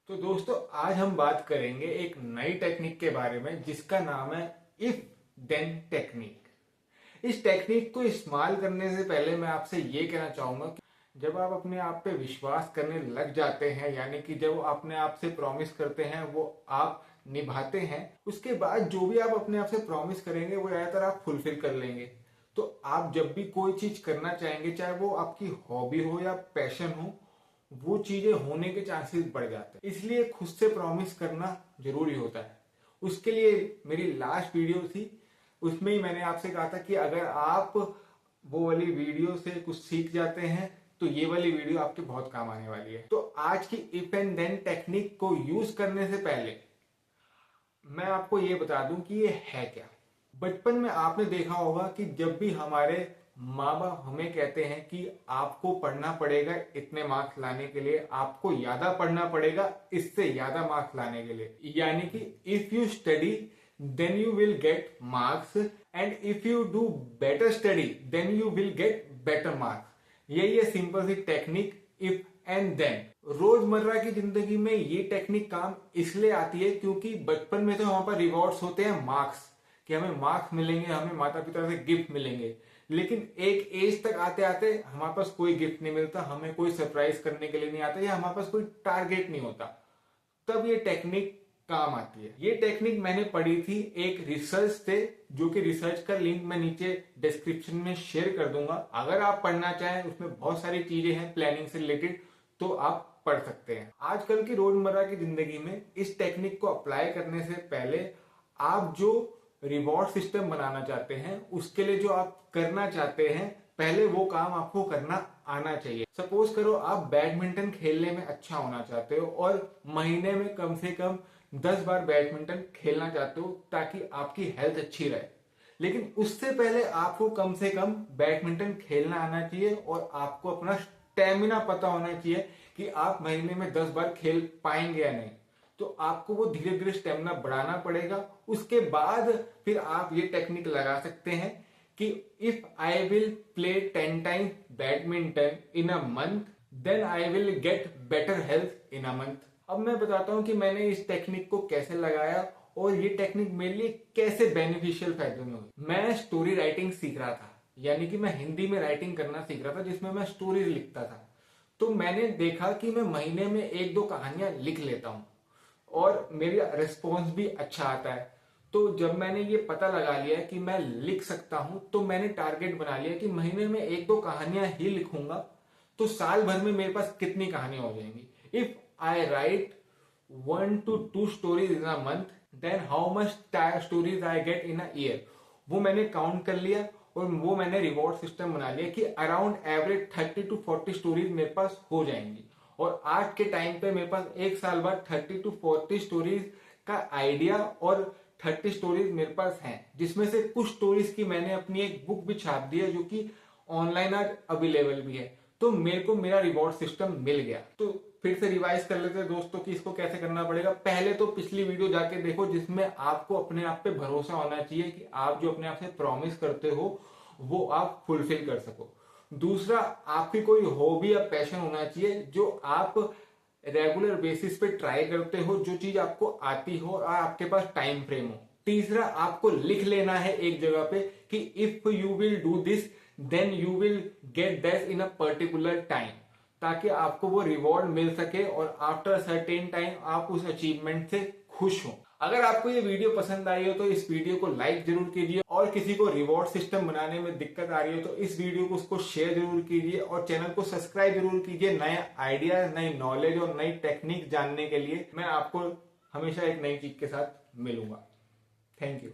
तो दोस्तों आज हम बात करेंगे एक नई टेक्निक के बारे में जिसका नाम है इफ देन टेक्निक। इस टेक्निक को इस्तेमाल करने से पहले मैं आपसे ये कहना चाहूंगा कि जब आप अपने आप पे विश्वास करने लग जाते हैं, यानी कि जब अपने आप से प्रॉमिस करते हैं वो आप निभाते हैं, उसके बाद जो भी आप अपने आप से प्रॉमिस करेंगे वो ज्यादातर आप फुलफिल कर लेंगे। तो आप जब भी कोई चीज करना चाहेंगे, चाहे वो आपकी हॉबी हो या पैशन हो, वो चीजें होने के चांसेस बढ़ जाते हैं। इसलिए खुद से प्रॉमिस करना जरूरी होता है। उसके लिए मेरी लास्ट वीडियो थी, उसमें ही मैंने आपसे कहा था कि अगर आप वो वाली वीडियो से कुछ सीख जाते हैं तो ये वाली वीडियो आपके बहुत काम आने वाली है। तो आज की इफ एंड देन टेक्निक को यूज करने से पहले मैं आपको ये बता दूं कि ये है क्या। बचपन में आपने देखा होगा कि जब भी हमारे माँ बाप हमें कहते हैं कि आपको पढ़ना पड़ेगा इतने मार्क्स लाने के लिए, आपको ज्यादा पढ़ना पड़ेगा इससे ज्यादा मार्क्स लाने के लिए, यानी कि if you study then you will get marks and if you do better study then you will get better marks. यही है सिंपल सी टेक्निक इफ एंड देन। रोजमर्रा की जिंदगी में ये टेक्निक काम इसलिए आती है क्योंकि बचपन में तो वहां पर रिवॉर्ड्स होते हैं मार्क्स, कि हमें मार्क्स मिलेंगे, हमें माता पिता से गिफ्ट मिलेंगे। लेकिन एक एज तक आते आते हमारे पास कोई गिफ्ट नहीं मिलता, हमें कोई सरप्राइज करने के लिए नहीं आता, या हमारे पास कोई टारगेट नहीं होता। तब ये टेक्निक काम आती है। ये टेक्निक मैंने पढ़ी थी एक रिसर्च से, जो कि रिसर्च का लिंक मैं नीचे डिस्क्रिप्शन में शेयर कर दूंगा। अगर आप पढ़ना चाहें, उसमें बहुत सारी चीजें हैं प्लानिंग से रिलेटेड, तो आप पढ़ सकते हैं। आजकल की रोजमर्रा की जिंदगी में इस टेक्निक को अप्लाई करने से पहले आप जो रिवॉर्ड सिस्टम बनाना चाहते हैं, उसके लिए जो आप करना चाहते हैं, पहले वो काम आपको करना आना चाहिए। सपोज करो आप बैडमिंटन खेलने में अच्छा होना चाहते हो और महीने में कम से कम 10 बार बैडमिंटन खेलना चाहते हो ताकि आपकी हेल्थ अच्छी रहे। लेकिन उससे पहले आपको कम से कम बैडमिंटन खेलना आना चाहिए और आपको अपना स्टेमिना पता होना चाहिए कि आप महीने में 10 बार खेल पाएंगे या नहीं। तो आपको वो धीरे धीरे स्टेमिना बढ़ाना पड़ेगा। उसके बाद फिर आप ये टेक्निक लगा सकते हैं कि if I will play 10 times badminton in a month then I will get better health in a month. अब मैं बताता हूं कि मैंने इस टेक्निक को कैसे लगाया और ये टेक्निक मेरे लिए कैसे बेनिफिशियल फायदे में हुई। मैं स्टोरी राइटिंग सीख रहा था, यानी कि मैं हिंदी में राइटिंग करना सीख रहा था जिसमें मैं स्टोरीज लिखता था। तो मैंने देखा कि मैं महीने में 1-2 कहानियां लिख लेता हूं और मेरा रिस्पॉन्स भी अच्छा आता है। तो जब मैंने ये पता लगा लिया कि मैं लिख सकता हूं, तो मैंने टारगेट बना लिया कि महीने में 1-2 कहानियां ही लिखूंगा, तो साल भर में मेरे पास कितनी कहानियां हो जाएंगी। If I write 1 to 2 stories in a month then how much stories I get in a year, वो मैंने काउंट कर लिया और वो मैंने रिवॉर्ड सिस्टम बना लिया कि अराउंड एवरेज 30 to 40 स्टोरीज मेरे पास हो जाएंगी। और आज के टाइम पे मेरे पास एक साल बाद 30 to 40 स्टोरीज का आइडिया और 30 स्टोरीज मेरे पास हैं, जिसमें से कुछ स्टोरीज की मैंने अपनी एक बुक भी छाप दी है जो कि ऑनलाइन आज अवेलेबल भी है। तो मेरे को मेरा रिवॉर्ड सिस्टम मिल गया। तो फिर से रिवाइज कर लेते हैं दोस्तों कि इसको कैसे करना पड़ेगा। पहले तो पिछली वीडियो जाके देखो जिसमें आपको अपने आप पे भरोसा होना चाहिए कि आप जो अपने आप से प्रॉमिस करते हो वो आप फुलफिल कर सको। दूसरा, आपकी कोई हॉबी या पैशन होना चाहिए जो आप रेगुलर बेसिस पे ट्राई करते हो, जो चीज आपको आती हो और आपके पास टाइम फ्रेम हो। तीसरा, आपको लिख लेना है एक जगह पे कि if you will do this then you will get that in a particular time, ताकि आपको वो रिवॉर्ड मिल सके और आफ्टर सर्टेन टाइम आप उस अचीवमेंट से खुश हो। अगर आपको ये वीडियो पसंद आई हो तो इस वीडियो को लाइक जरूर कीजिए, और किसी को रिवॉर्ड सिस्टम बनाने में दिक्कत आ रही हो तो इस वीडियो को उसको शेयर जरूर कीजिए और चैनल को सब्सक्राइब जरूर कीजिए। नए आइडियाज, नई नॉलेज और नई टेक्निक जानने के लिए मैं आपको हमेशा एक नई चीज के साथ मिलूंगा। Thank you.